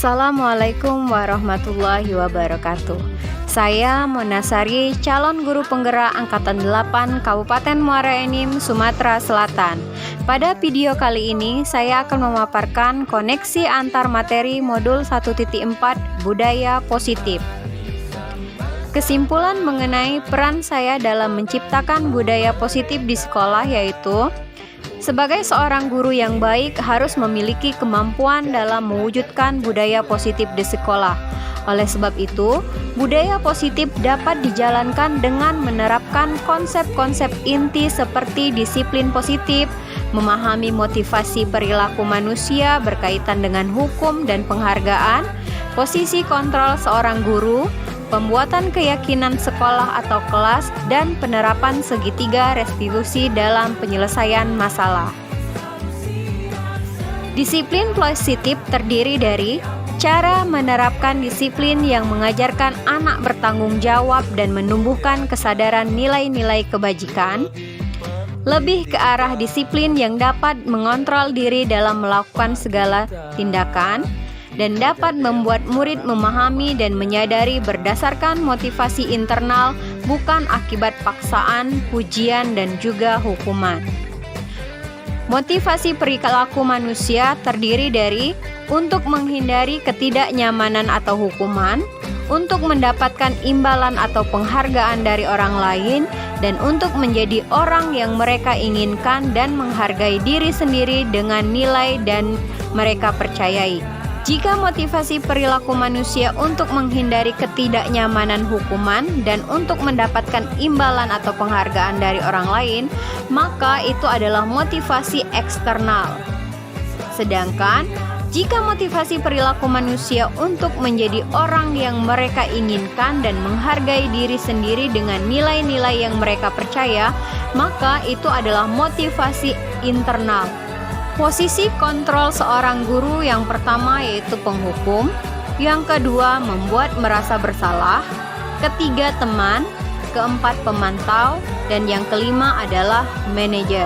Assalamualaikum warahmatullahi wabarakatuh. Saya Monasari, calon guru penggerak Angkatan 8 Kabupaten Muara Enim, Sumatera Selatan. Pada video kali ini, saya akan memaparkan koneksi antar materi modul 1.4 Budaya Positif. Kesimpulan mengenai peran saya dalam menciptakan budaya positif di sekolah yaitu sebagai seorang guru yang baik harus memiliki kemampuan dalam mewujudkan budaya positif di sekolah. Oleh sebab itu, budaya positif dapat dijalankan dengan menerapkan konsep-konsep inti seperti disiplin positif, memahami motivasi perilaku manusia berkaitan dengan hukum dan penghargaan, posisi kontrol seorang guru, pembuatan keyakinan sekolah atau kelas, dan penerapan segitiga restitusi dalam penyelesaian masalah. Disiplin positif terdiri dari cara menerapkan disiplin yang mengajarkan anak bertanggung jawab dan menumbuhkan kesadaran nilai-nilai kebajikan, lebih ke arah disiplin yang dapat mengontrol diri dalam melakukan segala tindakan, dan dapat membuat murid memahami dan menyadari berdasarkan motivasi internal, bukan akibat paksaan, pujian, dan juga hukuman. Motivasi perilaku manusia terdiri dari untuk menghindari ketidaknyamanan atau hukuman, untuk mendapatkan imbalan atau penghargaan dari orang lain, dan untuk menjadi orang yang mereka inginkan dan menghargai diri sendiri dengan nilai dan mereka percayai. Jika motivasi perilaku manusia untuk menghindari ketidaknyamanan hukuman dan untuk mendapatkan imbalan atau penghargaan dari orang lain, maka itu adalah motivasi eksternal. Sedangkan jika motivasi perilaku manusia untuk menjadi orang yang mereka inginkan dan menghargai diri sendiri dengan nilai-nilai yang mereka percaya, maka itu adalah motivasi internal. Posisi kontrol seorang guru yang pertama yaitu penghukum, yang kedua membuat merasa bersalah, ketiga teman, keempat pemantau, dan yang kelima adalah manajer.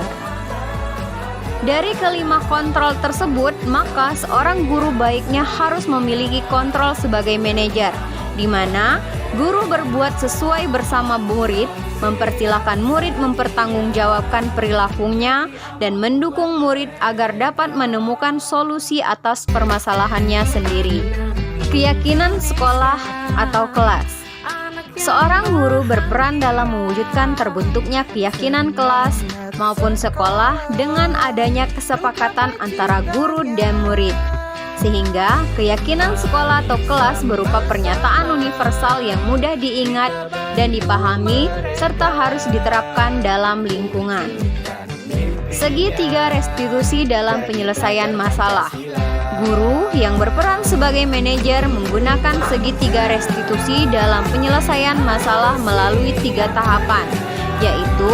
Dari kelima kontrol tersebut, maka seorang guru baiknya harus memiliki kontrol sebagai manajer, di mana guru berbuat sesuai bersama murid, mempersilahkan murid mempertanggungjawabkan perilakunya, dan mendukung murid agar dapat menemukan solusi atas permasalahannya sendiri. Keyakinan sekolah atau kelas. Seorang guru berperan dalam mewujudkan terbentuknya keyakinan kelas maupun sekolah dengan adanya kesepakatan antara guru dan murid. Sehingga keyakinan sekolah atau kelas berupa pernyataan universal yang mudah diingat dan dipahami serta harus diterapkan dalam lingkungan. Segitiga restitusi dalam penyelesaian masalah. Guru yang berperan sebagai manajer menggunakan segitiga restitusi dalam penyelesaian masalah melalui 3 tahapan, yaitu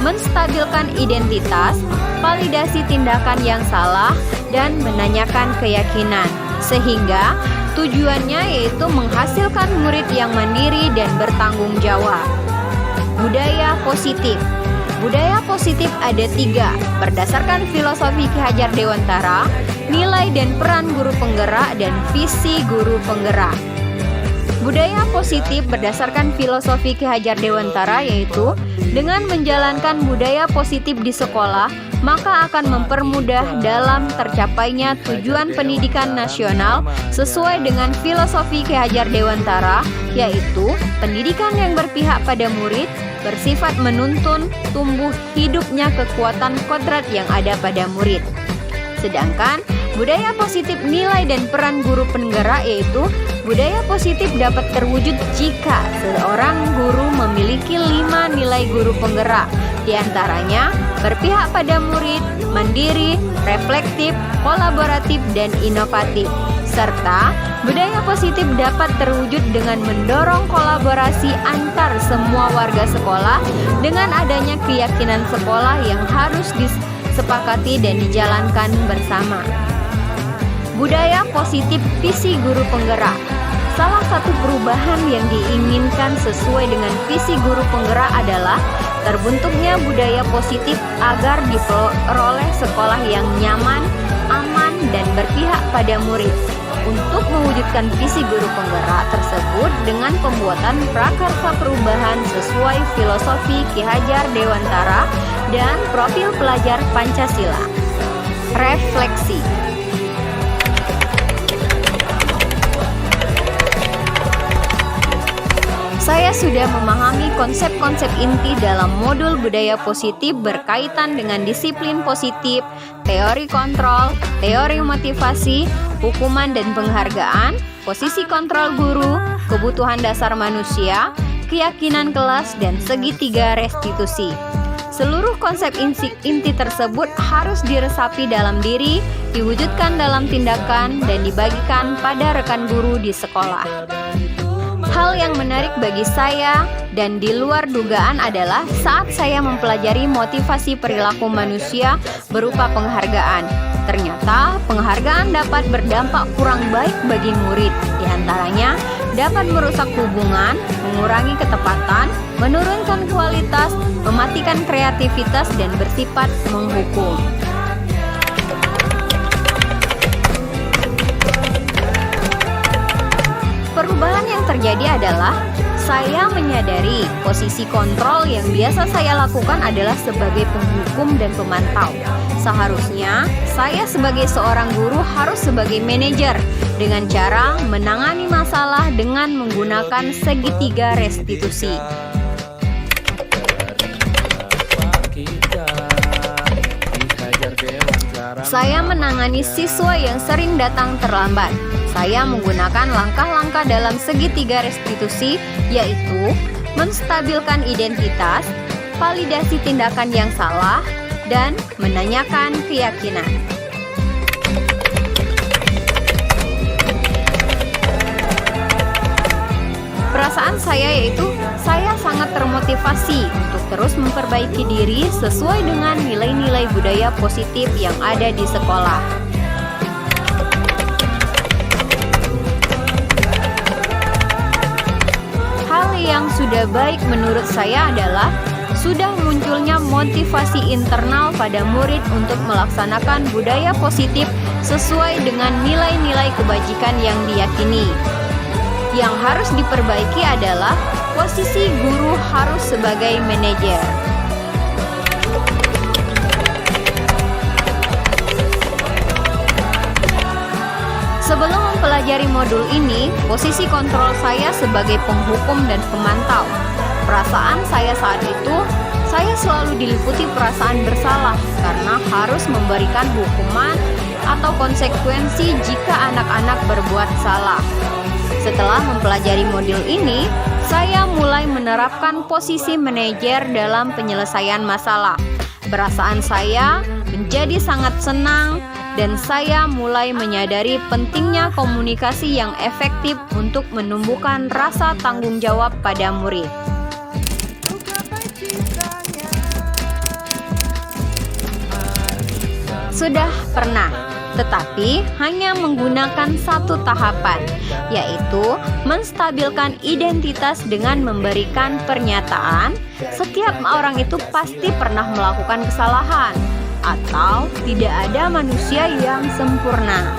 menstabilkan identitas, validasi tindakan yang salah, dan menanyakan keyakinan, sehingga tujuannya yaitu menghasilkan murid yang mandiri dan bertanggung jawab. Budaya positif. Budaya positif ada 3, berdasarkan filosofi Ki Hajar Dewantara, nilai dan peran guru penggerak, dan visi guru penggerak. Budaya positif berdasarkan filosofi Ki Hajar Dewantara yaitu dengan menjalankan budaya positif di sekolah, maka akan mempermudah dalam tercapainya tujuan pendidikan nasional sesuai dengan filosofi Ki Hajar Dewantara, yaitu pendidikan yang berpihak pada murid, bersifat menuntun tumbuh hidupnya kekuatan kodrat yang ada pada murid. Sedangkan budaya positif nilai dan peran guru penggerak yaitu budaya positif dapat terwujud jika seorang guru memiliki 5 nilai guru penggerak, diantaranya berpihak pada murid, mandiri, reflektif, kolaboratif, dan inovatif. Serta budaya positif dapat terwujud dengan mendorong kolaborasi antar semua warga sekolah dengan adanya keyakinan sekolah yang harus disepakati dan dijalankan bersama. Budaya positif visi guru penggerak. Salah satu perubahan yang diinginkan sesuai dengan visi guru penggerak adalah terbentuknya budaya positif agar diperoleh sekolah yang nyaman, aman, dan berpihak pada murid. untuk mewujudkan visi guru penggerak tersebut dengan pembuatan prakarsa perubahan sesuai filosofi Ki Hajar Dewantara dan profil pelajar Pancasila. Refleksi. Saya sudah memahami konsep-konsep inti dalam modul budaya positif berkaitan dengan disiplin positif, teori kontrol, teori motivasi, hukuman dan penghargaan, posisi kontrol guru, kebutuhan dasar manusia, keyakinan kelas, dan segitiga restitusi. Seluruh konsep inti tersebut harus diresapi dalam diri, diwujudkan dalam tindakan, dan dibagikan pada rekan guru di sekolah. Hal yang menarik bagi saya dan di luar dugaan adalah saat saya mempelajari motivasi perilaku manusia berupa penghargaan. Ternyata penghargaan dapat berdampak kurang baik bagi murid. Di antaranya dapat merusak hubungan, mengurangi ketepatan, menurunkan kualitas, mematikan kreativitas, dan bersifat menghukum. Perubahan yang terjadi adalah saya menyadari posisi kontrol yang biasa saya lakukan adalah sebagai penghukum dan pemantau. Seharusnya saya sebagai seorang guru harus sebagai manajer dengan cara menangani masalah dengan menggunakan segitiga restitusi. Saya menangani siswa yang sering datang terlambat. Saya menggunakan langkah-langkah dalam segitiga restitusi, yaitu menstabilkan identitas, validasi tindakan yang salah, dan menanyakan keyakinan. Perasaan saya yaitu saya sangat termotivasi untuk terus memperbaiki diri sesuai dengan nilai-nilai budaya positif yang ada di sekolah. Hal yang sudah baik menurut saya adalah sudah munculnya motivasi internal pada murid untuk melaksanakan budaya positif sesuai dengan nilai-nilai kebajikan yang diyakini. Yang harus diperbaiki adalah posisi guru harus sebagai manajer. Sebelum mempelajari modul ini, posisi kontrol saya sebagai penghukum dan pemantau. Perasaan saya saat itu, saya selalu diliputi perasaan bersalah karena harus memberikan hukuman atau konsekuensi jika anak-anak berbuat salah. Setelah mempelajari modul ini, saya mulai menerapkan posisi manajer dalam penyelesaian masalah. Perasaan saya menjadi sangat senang dan saya mulai menyadari pentingnya komunikasi yang efektif untuk menumbuhkan rasa tanggung jawab pada murid. Sudah pernah, tetapi hanya menggunakan satu tahapan, yaitu menstabilkan identitas dengan memberikan pernyataan setiap orang itu pasti pernah melakukan kesalahan atau tidak ada manusia yang sempurna.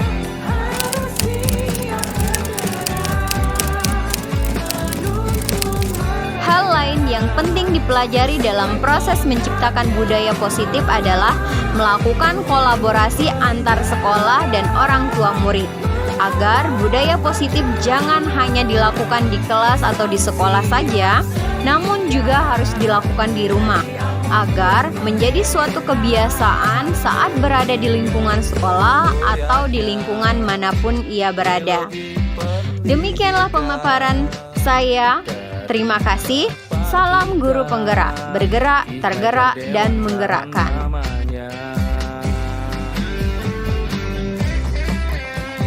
Hal lain yang penting dipelajari dalam proses menciptakan budaya positif adalah melakukan kolaborasi antar sekolah dan orang tua murid, agar budaya positif jangan hanya dilakukan di kelas atau di sekolah saja, namun juga harus dilakukan di rumah, agar menjadi suatu kebiasaan saat berada di lingkungan sekolah atau di lingkungan manapun ia berada. Demikianlah pemaparan saya. Terima kasih. Salam guru penggerak, bergerak, tergerak, dan menggerakkan.